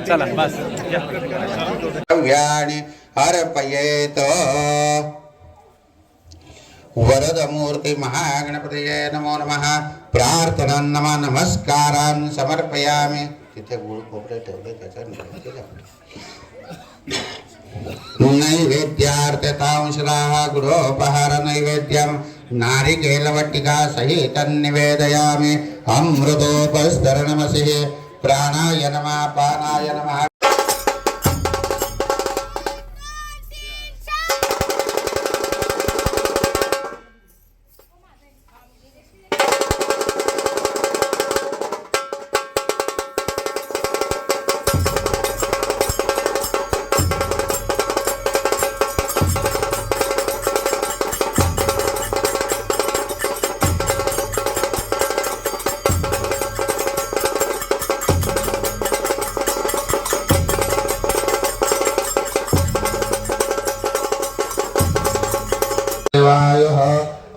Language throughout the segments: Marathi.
चला बस अर्पयेत। वरदमूर्ति महागणपतये नमो नमः। प्रार्थना नमः नमस्कारान् समर्पयामि। तिथे गुळ खोबरे ठेवले त्याचा नैवेद्यार्थतांशराः गुडोपहार नैवेद्यं नारिकेलवट्टिका सहितं निवेदयामि। अमृतोपस्तरणमसिः प्राणाय नमः पानाय नमः।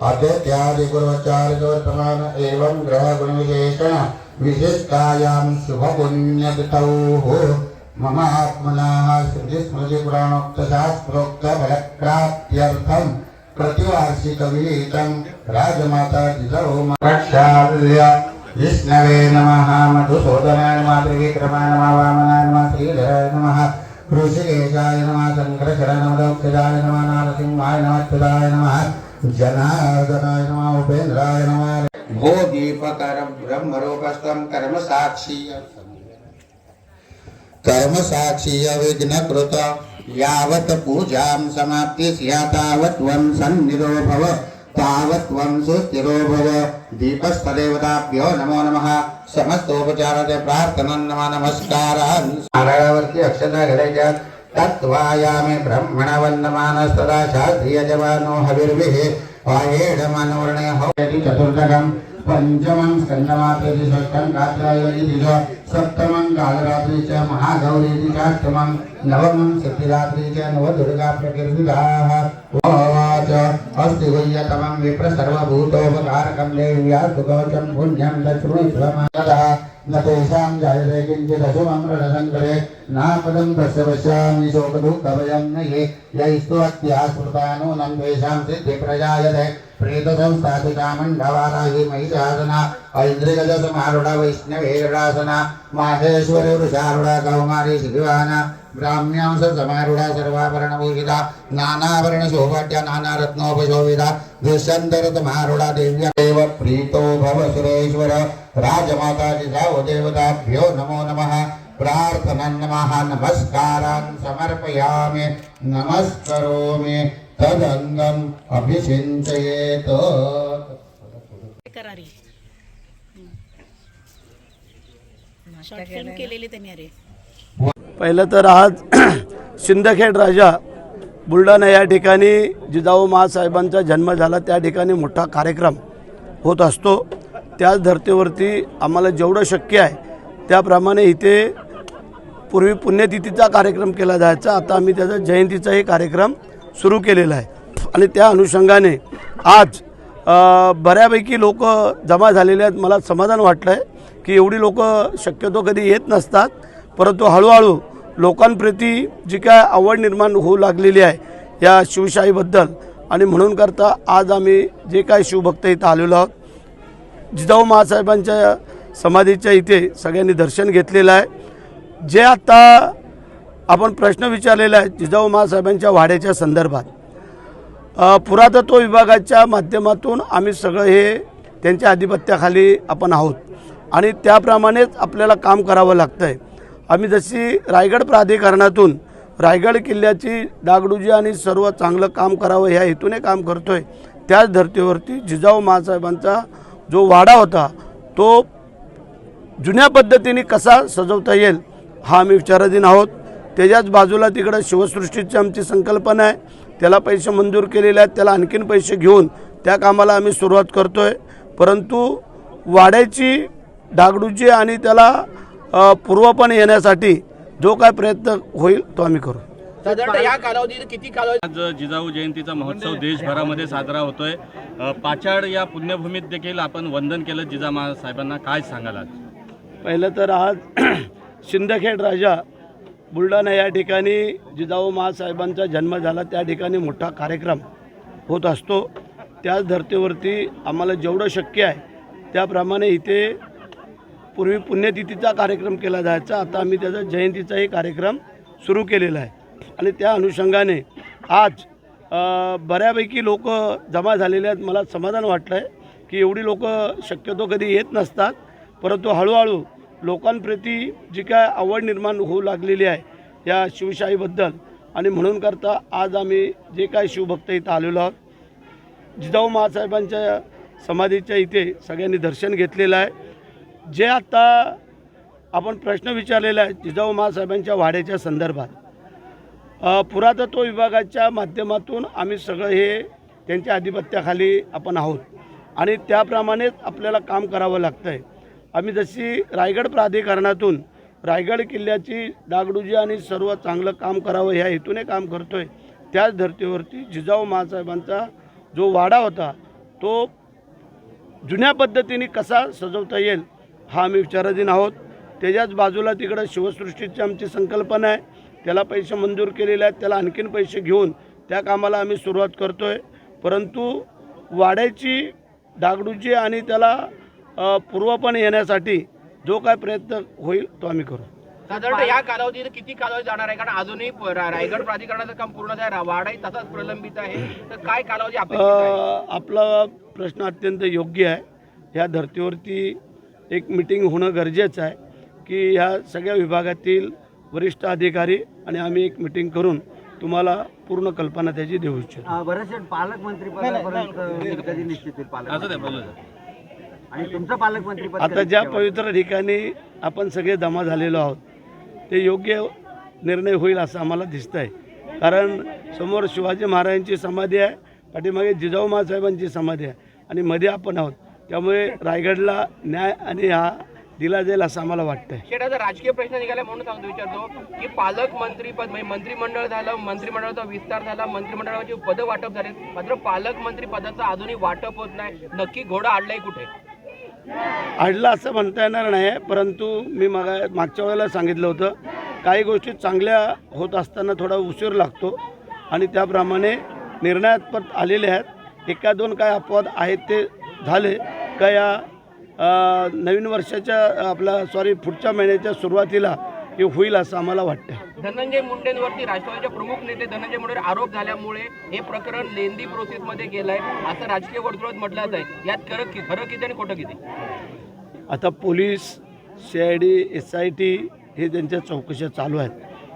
आद्यादि गुरुचार्यवर्तमान एवं ग्रह गुण विशेषण विशिष्टायां शुभ पुण्यतिथौ मम आत्मनः श्रुति स्मृति पुराणोक्त शास्त्रोक्त फलप्राप्त्यर्थं प्रतिवार्षिक विहितं राजमाता जितौ प्रक्षाल्य विष्णवे नमः। मधुसूदनाय नमः। त्रिविक्रमाय नमः। वामनाय नमः। श्रीधराय नमः। ऋषिकेशाय नमः। शंकरचरण नमः। नारसिंहाय नमः। अच्युताय नमः। जनार्दनाय नमः। उपेन्द्राय नमः। भो दीपकर ब्रह्मरूपस्थं कर्मसाक्षीय विघ्नकृत यावत् पूजां समाप्ति स्यात् तावत् त्वं सन्निधो भव तावत्त्वं सुस्थिरो भव। दीपस्थदेवताभ्यो नमो नमः। समस्तोपचारादे प्रार्थना नमः नमस्कारान् नारायणवर्ती अक्षता घडायच्या। तत्वायामे ब्रह्मणवन्दमानस्तदा शास्त्रीयजवानो हविर्भिः आयेण मनोर्णे होयति। चतुर्थकं पंचमं स्कंदमात्रेति षष्ठं कात्रायति सप्तमं कालरात्रि च महागौरीति षष्ठमं नवमं सिद्धिरात्रि च नवदुर्गा प्रकीर्तिताः। उवाच अस्ति गुह्यतमं विप्र सर्वभूतोपकारकं देव्या सुकवचं पुण्यं दशृणुष्वमतः न तेषां जायते किञ्चिदशुममृतशङ्करे नापदं तस्य पश्यामि शोकदुःखभयं न ये यैस्तुवत्या स्मृतानूनं तेषां सिद्धिप्रजायते। प्रेतसंस्थापितामण्डवाराहि महिषासना ऐन्द्रियजसमारूढा वैष्णवेरासना माहेश्वरी वृषारूढा कौमारी श्रीवाना ब्राह्म्यांस समारूढा सर्वाभरणभूषिता नानाभरणशोभाट्या नानारत्नोपशोभिता दुष्यन्तरतमारूढा देव्या देव प्रीतो भव सुरेश्वर राजमाता जिजाओ देवताभ्यो नमो नमः। प्रार्थना नमः नमस्कारान् समर्पयामि नमस्करोमि तदंगम अभिषिंचयेत। पहिलं तर आज सिंदखेड राजा बुलढाणा या ठिकाणी जिजाऊ माँसाहेबांचा जन्म झाला त्या ठिकाणी मोठा कार्यक्रम होत असतो। त्याच धर्तीवरती आम्हाला जेवढं शक्य आहे त्याप्रमाणे इथे पूर्वी पुण्यतिथीचा कार्यक्रम केला जायचा। आता आम्ही त्याचा जयंतीचाही कार्यक्रम सुरू केलेला आहे आणि त्या अनुषंगाने आज बऱ्यापैकी लोक जमा झालेले आहेत। मला समाधान वाटलं आहे की एवढी लोक शक्यतो कधी येत नसतात, परंतु हळूहळू लोकांप्रती जी काय आवड निर्माण होऊ लागलेली आहे या शिवशाहीबद्दल आणि म्हणून करता आज आम्ही जे काय शिवभक्त इथं आलेलो आहोत जिजाऊ माँसाहेबांच्या समाधीच्या इथे सगळ्यांनी दर्शन घेतलेलं आहे। जे आता आपण प्रश्न विचारलेला आहे जिजाऊ माँसाहेबांच्या वाड्याच्या संदर्भात पुरातत्व विभागाच्या माध्यमातून आम्ही सगळं हे त्यांच्या आधिपत्याखाली आपण आहोत आणि त्याप्रमाणेच आपल्याला काम करावं लागतं आहे। आम्ही जशी रायगड प्राधिकरणातून रायगड किल्ल्याची डागडुजी आणि सर्व चांगलं काम करावं ह्या हेतूने काम करतो आहे, त्याच धर्तीवरती जिजाऊ माँसाहेबांचा जो वाडा होता तो जुन्या पद्धतीने कसा सजवता येईल हा आम्ही विचाराधीन आहोत। त्याच्याच बाजूला तिकडे शिवसृष्टीची आमची संकल्पना आहे, त्याला पैसे मंजूर केलेले आहेत, त्याला आणखीन पैसे घेऊन त्या कामाला आम्ही सुरुवात करतो आहे। परंतु वाड्याची डागडुजी आणि त्याला पूर्वपण येण्यासाठी जो काय प्रयत्न होईल तो आम्ही करू। साधारणतः या कालावधीत किती कालावधी आज जिजाऊ जयंतीचा महोत्सव देशभरामध्ये साजरा होतोय. पाचाड या पुण्यभूमीत देखील आपण वंदन केलं जिजाऊ साहेबांना. काय सांगाल आज? पहिलं तर आज सिंदखेड राजा बुलढाणा या ठिकाणी जिजाऊ महासाहेबांचा जन्म झाला, त्या ठिकाणी मोठा कार्यक्रम होत असतो. त्याच धर्तीवरती आम्हाला जेवढं शक्य आहे त्याप्रमाणे इथे पूर्वी पुण्यतिथीचा कार्यक्रम केला जायचा, आता आम्ही त्याचा जयंतीचाही कार्यक्रम सुरू केलेला आहे. आणि त्या अनुषंगाने आज बऱ्यापैकी लोक जमा झालेले आहेत. मला समाधान वाटलं आहे की एवढी लोक शक्यतो कधी येत नसतात, परंतु हळूहळू लोकांप्रती जी काय आवड निर्माण होऊ लागलेली आहे या शिवशाहीबद्दल, आणि म्हणून करता आज आम्ही जे काय शिवभक्त इथं आलेलो आहोत, जिजाऊ महासाहेबांच्या समाधीच्या इथे सगळ्यांनी दर्शन घेतलेलं आहे. जे आता आपण प्रश्न विचारलेला आहे जिजाऊ महासाहेबांच्या वाड्याच्या संदर्भात, पुरातत्व विभागाच्या माध्यमातून आम्ही सगळं हे त्यांच्या आधिपत्याखाली आपण आहोत आणि त्याप्रमाणेच आपल्याला काम करावं लागतं आहे. आम्ही जशी रायगड प्राधिकरणातून रायगड किल्ल्याची डागडुजी आणि सर्व चांगलं काम करावं ह्या हेतूने काम करतो आहे, त्याच धर्तीवरती जिजाऊ महासाहेबांचा जो वाडा होता तो जुन्या पद्धतीने कसा सजवता येईल हा आम्ही विचाराधीन आहोत. त्याच्याच बाजूला तिकडं शिवसृष्टीची आमची संकल्पना आहे, त्याला पैसे मंजूर केलेले आहेत, त्याला आणखीन पैसे घेऊन त्या कामाला आम्ही सुरुवात करतो आहे. परंतु वाड्याची डागडुजी आणि त्याला पूर्वपणे येण्यासाठी जो काय प्रयत्न होईल तो आम्ही करू. साधारणतः या कालावधीत किती कालावधी जाणार आहे? कारण अजूनही रायगड प्राधिकरणाचं काम पूर्ण झालं, वाडाही तसाच प्रलंबित आहे, तर काय कालावधी अपेक्षित आहे? आपला प्रश्न अत्यंत योग्य आहे. ह्या धर्तीवरती एक मीटिंग होणं गरजेचं आहे की ह्या सगळ्या विभागातील वरिष्ठ अधिकारी आणि आम्ही एक मीटिंग करून तुम्हाला पूर्ण कल्पना त्याची देऊ इच्छितो. बरेचसे पालकमंत्री पदापर्यंत कधी निश्चित होईल पालक असं ते बोलू. आणि तुमचं पालकमंत्री पद आता ज्या पवित्र ठिकाणी आपण सगळे जमा झालेलो आहोत ते योग्य निर्णय होईल असं आम्हाला दिसतं आहे. कारण समोर शिवाजी महाराजांची समाधी आहे, पाठीमागे जिजाऊ महासाहेबांची समाधी आहे आणि मध्ये आपण आहोत, त्यामुळे रायगडला न्याय आणि हा दिला जाईल असं आम्हाला वाटतं आहे. शेटाचा राजकीय प्रश्न निघाला म्हणून सांगतो विचारतो की पालकमंत्रीपद म्हणजे मंत्रिमंडळ झालं, मंत्रिमंडळाचा विस्तार झाला, मंत्रिमंडळाची पदं वाटप झाले, मात्र पालकमंत्री पदाचं अजूनही वाटप होत नाही. नक्की घोडा अडलाय कुठे? अडला असं म्हणता येणार नाही, परंतु मी मागच्या वेळेला सांगितलं होतं काही गोष्टी चांगल्या होत असताना थोडा उशीर लागतो आणि त्याप्रमाणे निर्णयात आलेले आहेत. एका दोन काय अपवाद आहेत ते झाले का या नवीन वर्षाच्या पुढच्या महिन्याच्या सुरुवातीला हे होईल असं आम्हाला वाटतं. धनंजय मुंडेंवरती राष्ट्रवादीचे प्रमुख नेते धनंजय मुंडेंवर आरोप झाल्यामुळे हे प्रकरण लेंदी प्रोसेसमध्ये गेलंय असं राजकीय वर्तुळात म्हटलं जात आहे. यात खरं किती आणि खोटं किती? आता पोलीस, CID, SIT हे त्यांच्या चौकशा चालू आहेत.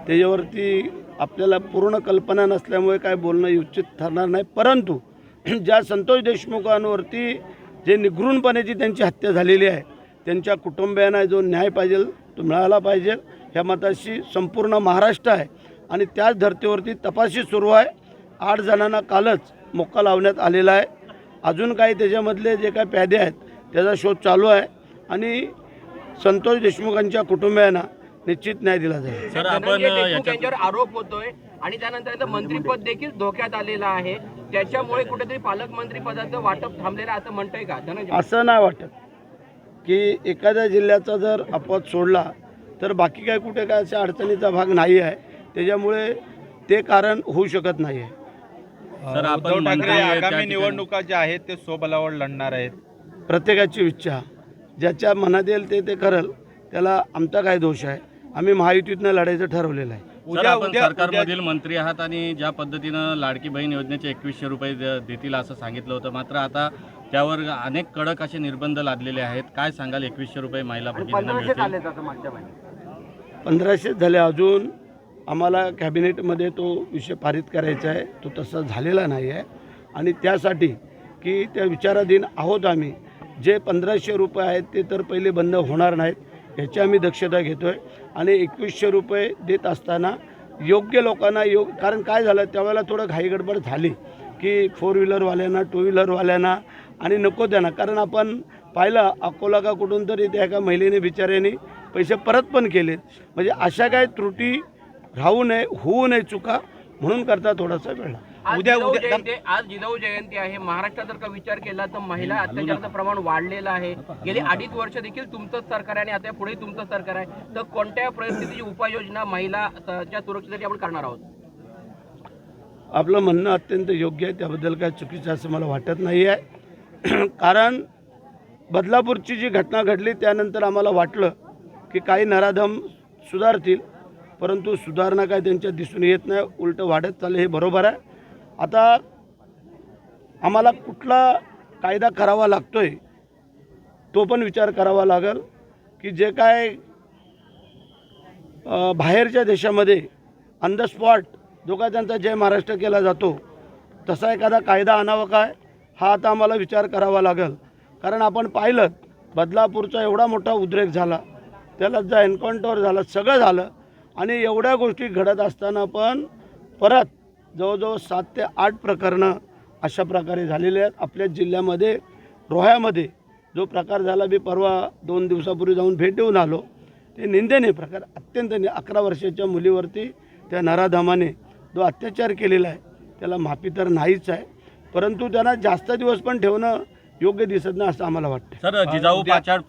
त्याच्यावरती आपल्याला पूर्ण कल्पना नसल्यामुळे काय बोलणं उचित ठरणार नाही. परंतु ज्या संतोष देशमुखांवरती जे निगृणपणाची त्यांची हत्या झालेली आहे, त्यांच्या कुटुंबियांना जो न्याय पाहिजे तो मिळाला पाहिजे ह्या मताशी संपूर्ण महाराष्ट्र आहे आणि त्याच धर्तीवरती तपासणी सुरू आहे. 8 जणांना कालच मोक्का लावण्यात आलेला आहे. अजून काही त्याच्यामधले जे काही प्यादे आहेत त्याचा शोध चालू आहे आणि संतोष देशमुखांच्या कुटुंबियांना निश्चित न्याय दिला जाईल. सर, आपण धनंजय देशमुख यांच्यावर आरोप होतोय आणि त्यानंतर मंत्रिपद देखील धोक्यात आलेलं आहे, त्याच्यामुळे कुठेतरी पालकमंत्री पदाचं वाटप थांबलेलं असं म्हणतंय का धनंजय? असं नाही वाटत की एखाद्या जिल्ह्याचा जर अपवाद सोडला तर बाकी काय कुठे काय अशा अडचणीचा भाग नाही आहे, त्याच्यामुळे ते कारण होऊ शकत नाही आहे. सर, आपण उद्धव ठाकरे मंत्री त्या आगामी ठिकाणी- निवडणुका ज्या आहेत ते स्वबलावर लढणार आहेत. प्रत्येकाची इच्छा ज्याच्या मनात येईल ते करेल, त्याला आमचा काय दोष आहे. आम्ही महायुतीतनं लढायचं ठरवलेलं आहे. सर, आपण सरकारमधील मंत्री आहात आणि ज्या पद्धतीनं लाडकी बहीण योजनेचे 2100 रुपये देतील असं सांगितलं होतं, मात्र आता त्यावर अनेक कडक असे निर्बंध लादलेले आहेत. काय सांगाल? 2100 रुपये महिला भगिनींना 1500 मिळतील. आले आता मागच्या महिन्यात 1500 झाले. अजून आम्हाला कॅबिनेटमध्ये तो विषय पारित करायचा आहे, तो तसा झालेला नाही आहे आणि त्यासाठी की त्या विचाराधीन आहोत आम्ही. जे 1500 रुपये आहेत ते तर पहिले बंद होणार नाहीत याची आम्ही दक्षता घेतो आहे आणि 2100 रुपये देत असताना योग्य लोकांना कारण काय झालं त्यावेळेला थोडं घाईगडबड झाली की 4 व्हीलरवाल्यांना 2 व्हीलरवाल्यांना आणि नको त्यांना, कारण आपण पाहिलं अकोला का कुठून तरी त्या एका महिलेने बिचाऱ्याने पैसे परत पण केले. म्हणजे अशा काय त्रुटी राहू नये, होऊ नये चुका, म्हणून करता थोडासा वेळ लागला. आज जिजाऊ जयंती आहे. महाराष्ट्रात जर का विचार केला तर महिला अत्याचाराचं प्रमाण वाढलेलं आहे. गेली 2.5 वर्ष देखील तुमचंच सरकार आहे आणि आता पुढे तुमचं सरकार आहे. तर कोणत्या परिस्थितीची उपाययोजना महिलाच्या सुरक्षेसाठी आपण करणार आहोत? आपलं म्हणणं अत्यंत योग्य आहे, त्याबद्दल काय चुकीचं असं मला वाटत नाही आहे. कारण बदलापूरची जी घटना घडली त्यानंतर आम्हाला वाटलं की काही नराधम सुधारतील, परंतु सुधारणा काय त्यांच्यात दिसून येत नाही, उलटं वाढत चाललं. हे बरोबर आहे. आता आम्हाला कुठला कायदा करावा लागतोय तो पण विचार करावा लागेल की जे काय बाहेरच्या देशामध्ये ऑन द स्पॉट जो काय त्यांचा जय महाराष्ट्र केला जातो तसा एखादा कायदा आणावा काय, हा आता आम्हाला विचार करावा लागेल. कारण आपण पाहिलं बदलापूरचा एवढा मोठा उद्रेक झाला, त्याला जो एन्काउंटर झाला, सगळं झालं, आणि एवढ्या गोष्टी घडत असताना पण परत जवळजवळ 7 ते 8 प्रकरणं अशा प्रकारे झालेले आहेत. आपल्या जिल्ह्यामध्ये रोह्यामध्ये जो प्रकार झाला, मी परवा 2 दिवसापूर्वी जाऊन भेट देऊन आलो, ते निंदनीय प्रकार, अत्यंत 11 वर्षाच्या मुलीवरती त्या नराधमाने जो अत्याचार केलेला आहे त्याला माफी तर नाहीच आहे, परंतु त्यांना जास्त दिवस पण ठेवणं योग्य दिसत नाही असं आम्हाला वाटतं. सर, जिजाऊ पाचाड